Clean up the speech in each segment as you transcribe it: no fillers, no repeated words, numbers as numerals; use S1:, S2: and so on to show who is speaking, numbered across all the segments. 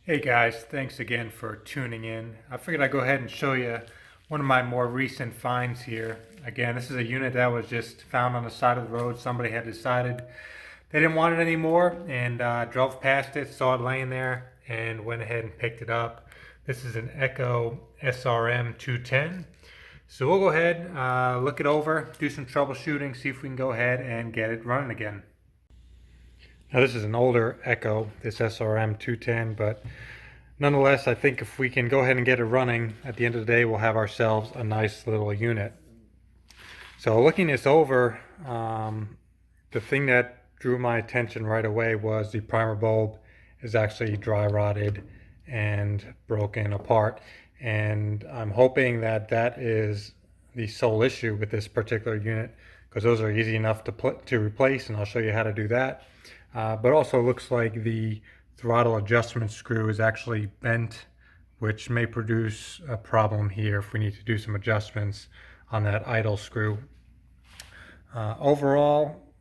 S1: Hey guys, thanks again for tuning in. I figured I'd go ahead and show you one of my more recent finds here. Again, this is a unit that was just found on the side of the road. Somebody had decided they didn't want it anymore and drove past it, saw it laying there, and went ahead and picked it up. This is an Echo SRM210. So we'll go ahead, look it over, do some troubleshooting, see if we can go ahead and get it running again. Now this is an older Echo, this SRM210, but nonetheless, I think if we can go ahead and get it running, at the end of the day, we'll have ourselves a nice little unit. So looking this over, the thing that drew my attention right away was the primer bulb is actually dry rotted and broken apart. And I'm hoping that that is the sole issue with this particular unit, because those are easy enough to replace, and I'll show you how to do that. But also looks like the throttle adjustment screw is actually bent, which may produce a problem here if we need to do some adjustments on that idle screw. Overall,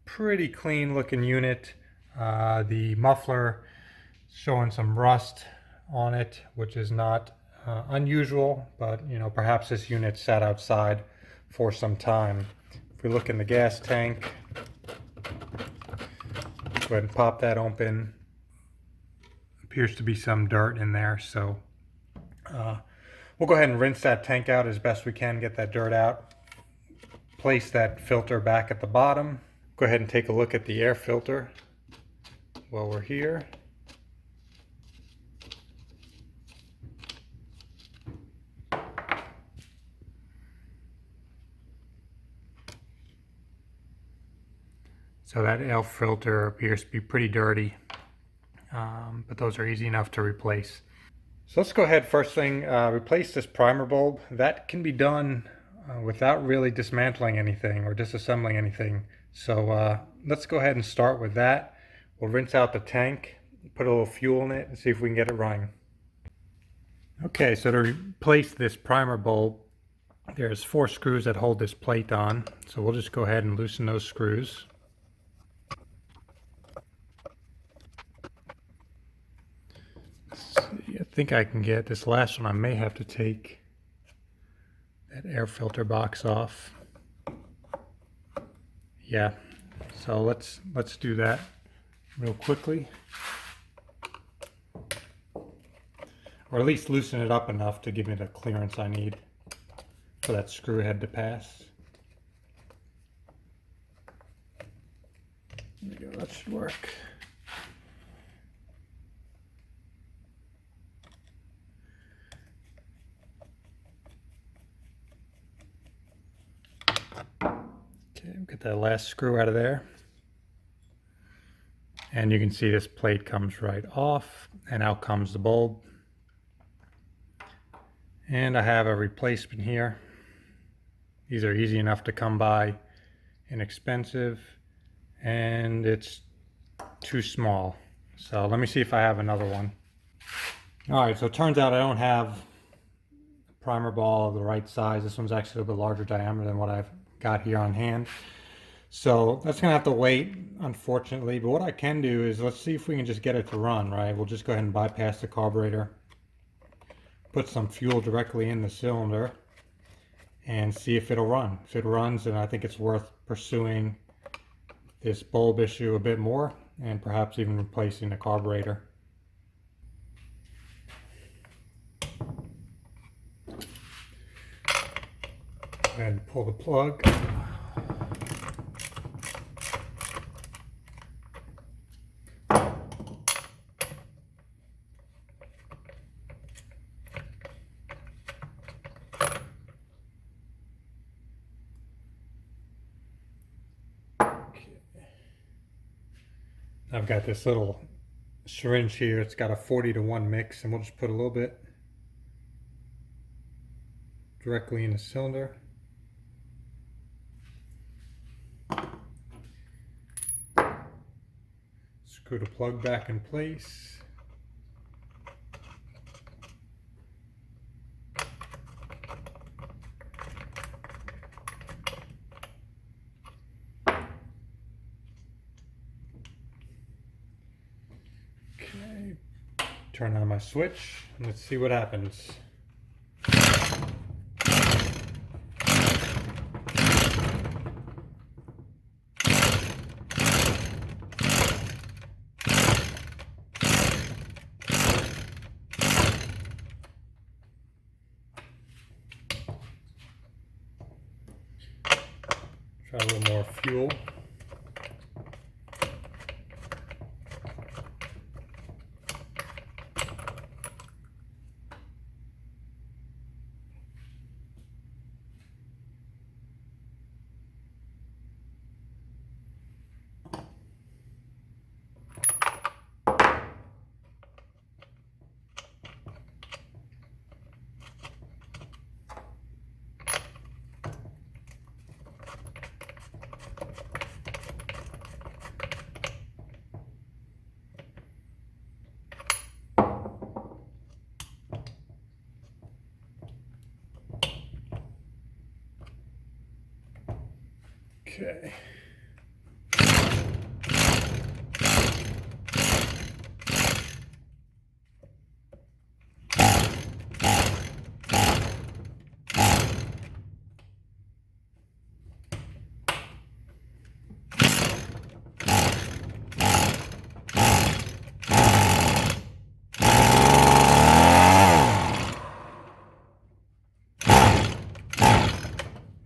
S1: pretty clean looking unit. The muffler showing some rust on it, which is not unusual, but perhaps this unit sat outside for some time. If we look in the gas tank, go ahead and pop that open. Appears to be some dirt in there, so we'll go ahead and rinse that tank out as best we can, get that dirt out. Place that filter back at the bottom. Go ahead and take a look at the air filter while we're here. So that air filter appears to be pretty dirty, but those are easy enough to replace. So let's go ahead, first thing, replace this primer bulb. That can be done without really dismantling anything or disassembling anything. So let's go ahead and start with that. We'll rinse out the tank, put a little fuel in it, and see if we can get it running. Okay, so to replace this primer bulb, there's 4 screws that hold this plate on. So we'll just go ahead and loosen those screws. I think I can get this last one. I may have to take that air filter box off. Yeah, so let's do that real quickly, or at least loosen it up enough to give me the clearance I need for that screw head to pass. There we go, that should work. Okay, get that last screw out of there. And you can see this plate comes right off, and out comes the bulb. And I have a replacement here. These are easy enough to come by, inexpensive, and it's too small. So let me see if I have another one. All right, so it turns out I don't have a primer ball of the right size. This one's actually a little bit larger diameter than what I've got here on hand. So that's gonna have to wait, unfortunately, but what I can do is let's see if we can just get it to run, right? We'll just go ahead and bypass the carburetor, put some fuel directly in the cylinder, and see if it'll run. If it runs, then I think it's worth pursuing this bulb issue a bit more, and perhaps even replacing the carburetor. Go ahead and pull the plug. I've got this little syringe here. It's got a 40-to-1 mix, and we'll just put a little bit directly in the cylinder. Screw the plug back in place. Okay, Turn on my switch and let's see what happens. Try a little more fuel. Okay.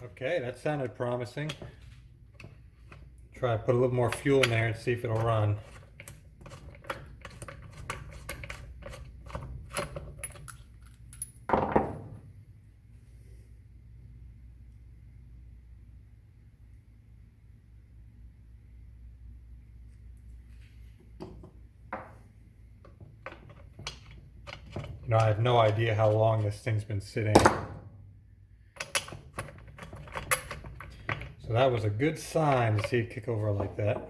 S1: Okay, that sounded promising. Try to put a little more fuel in there and see if it'll run. You know, I have no idea how long this thing's been sitting. So that was a good sign to see it kick over like that.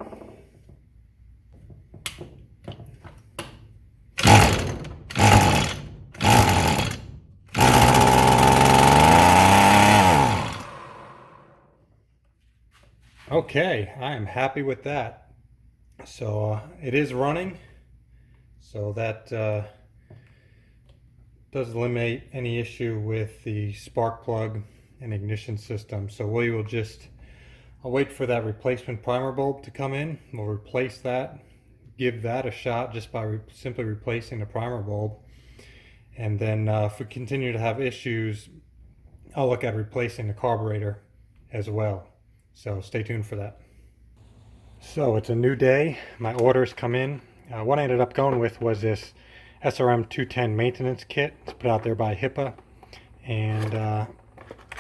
S1: Okay, I am happy with that. So it is running, so that does eliminate any issue with the spark plug and ignition system. So we will just, I'll wait for that replacement primer bulb to come in. We'll replace that, give that a shot just by simply replacing the primer bulb. And then if we continue to have issues, I'll look at replacing the carburetor as well. So stay tuned for that. So it's a new day. My orders come in. What I ended up going with was this SRM210 Maintenance Kit. It's put out there by HIPAA. And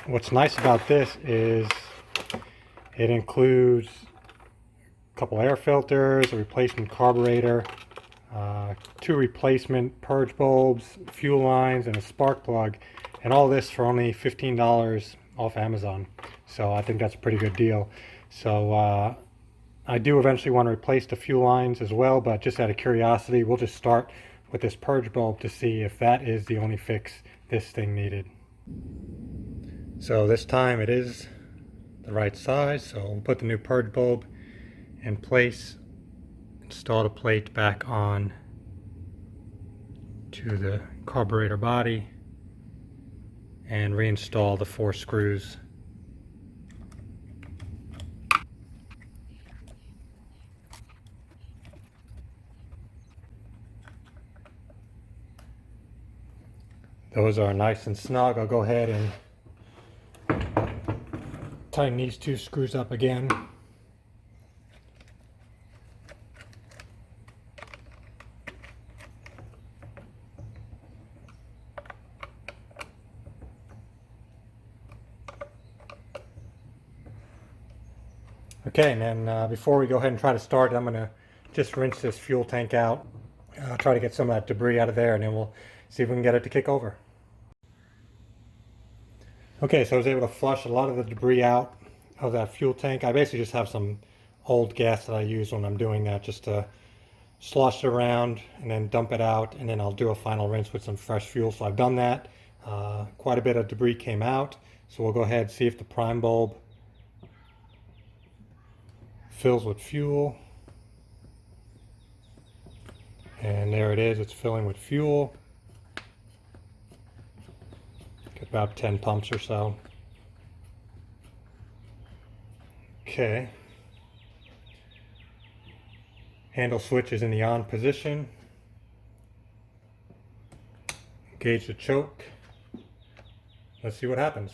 S1: what's nice about this is it includes a couple air filters, a replacement carburetor, 2 replacement purge bulbs, fuel lines, and a spark plug. And all this for only $15 off Amazon. So I think that's a pretty good deal. So I do eventually want to replace the fuel lines as well, but just out of curiosity, we'll just start with this purge bulb to see if that is the only fix this thing needed. So this time it is the right size, so we'll put the new purge bulb in place, install the plate back on to the carburetor body, and reinstall the 4 screws. Those are nice and snug. I'll go ahead and tighten these 2 screws up again. Okay, and then before we go ahead and try to start it, I'm going to just rinse this fuel tank out. Try to get some of that debris out of there, and then we'll see if we can get it to kick over. Okay, so I was able to flush a lot of the debris out of that fuel tank. I basically just have some old gas that I use when I'm doing that, just to slosh it around and then dump it out, and then I'll do a final rinse with some fresh fuel. So I've done that. Quite a bit of debris came out, so we'll go ahead and see if the prime bulb fills with fuel. And there it is, it's filling with fuel. Get about 10 pumps or so. Okay. Handle switch is in the on position. Engage the choke. Let's see what happens.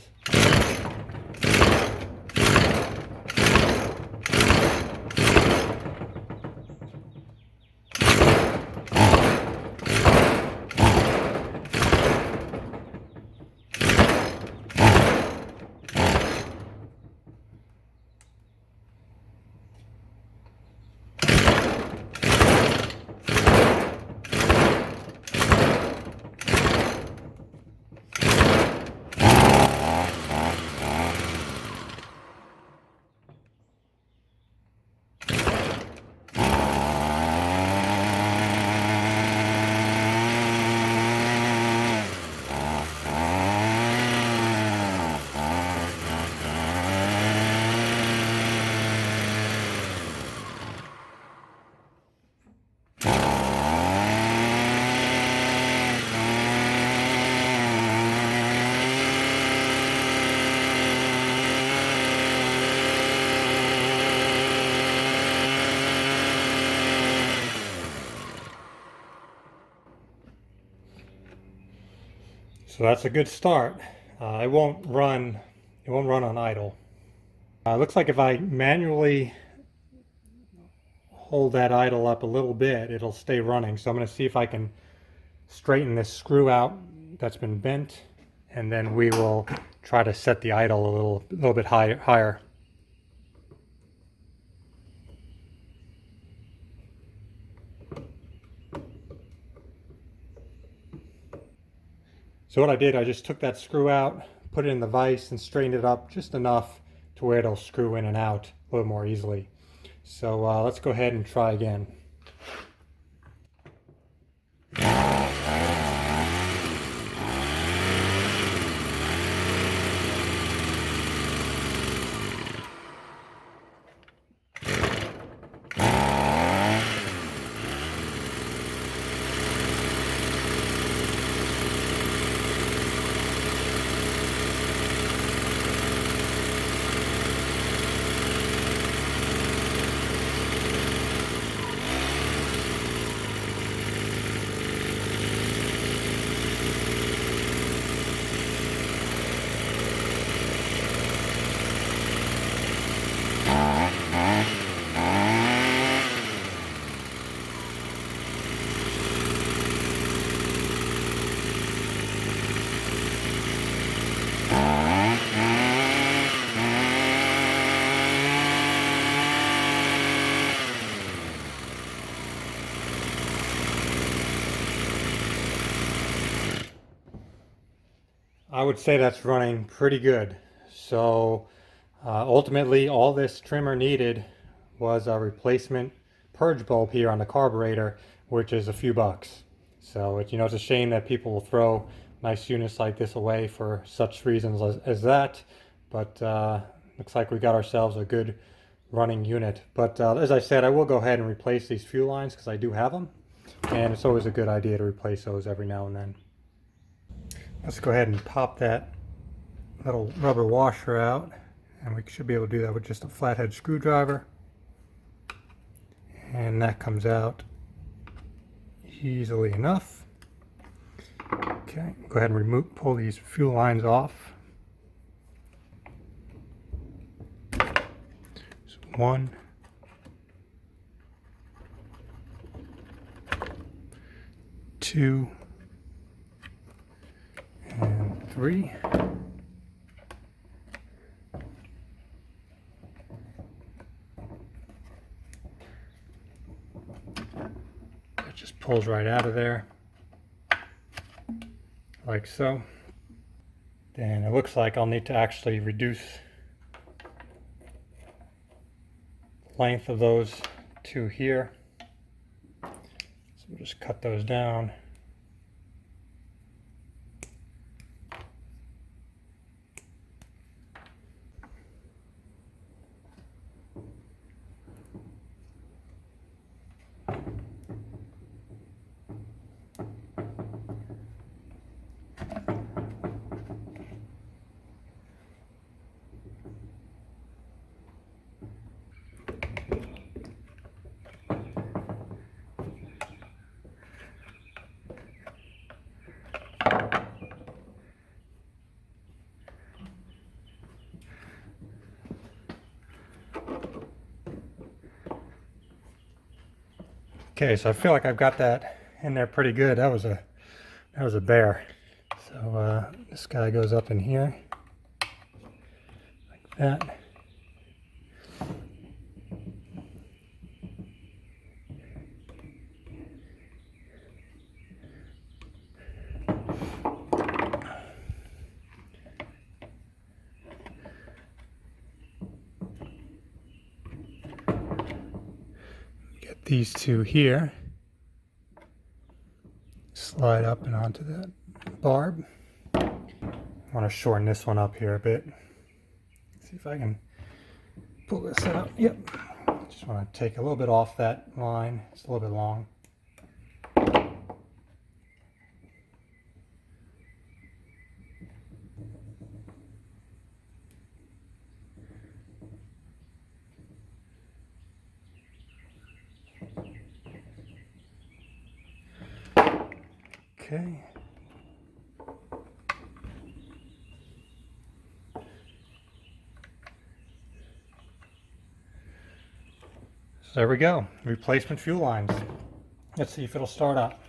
S1: So that's a good start. It won't run on idle. Looks like if I manually hold that idle up a little bit, it'll stay running. So I'm going to see if I can straighten this screw out that's been bent, and then we will try to set the idle a little bit higher. So what I did, I just took that screw out, put it in the vise, and straightened it up just enough to where it'll screw in and out a little more easily. So let's go ahead and try again. I would say that's running pretty good. So ultimately all this trimmer needed was a replacement purge bulb here on the carburetor, which is a few bucks. So it's a shame that people will throw nice units like this away for such reasons as that. But looks like we got ourselves a good running unit. But as I said, I will go ahead and replace these fuel lines because I do have them. And it's always a good idea to replace those every now and then. Let's go ahead and pop that little rubber washer out, and we should be able to do that with just a flathead screwdriver. And that comes out easily enough. Okay, go ahead and pull these fuel lines off. So 1, 2, and 3. It just pulls right out of there, like so. Then it looks like I'll need to actually reduce the length of those two here. So we'll just cut those down. Okay, so I feel like I've got that in there pretty good. That was a bear. So this guy goes up in here like that. Get these two here. Slide up and onto that barb. I want to shorten this one up here a bit. See if I can pull this out. Yep. Just want to take a little bit off that line. It's a little bit long. Okay. So there we go. Replacement fuel lines. Let's see if it'll start up.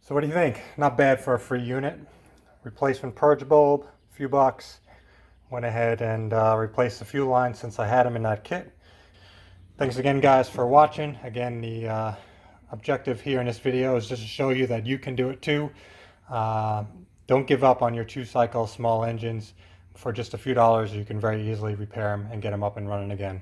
S1: So what do you think? Not bad for a free unit. Replacement purge bulb, a few bucks. Went ahead and replaced the fuel lines since I had them in that kit. Thanks again guys for watching. Again, the objective here in this video is just to show you that you can do it too. Don't give up on your 2-cycle small engines. For just a few dollars you can very easily repair them and get them up and running again.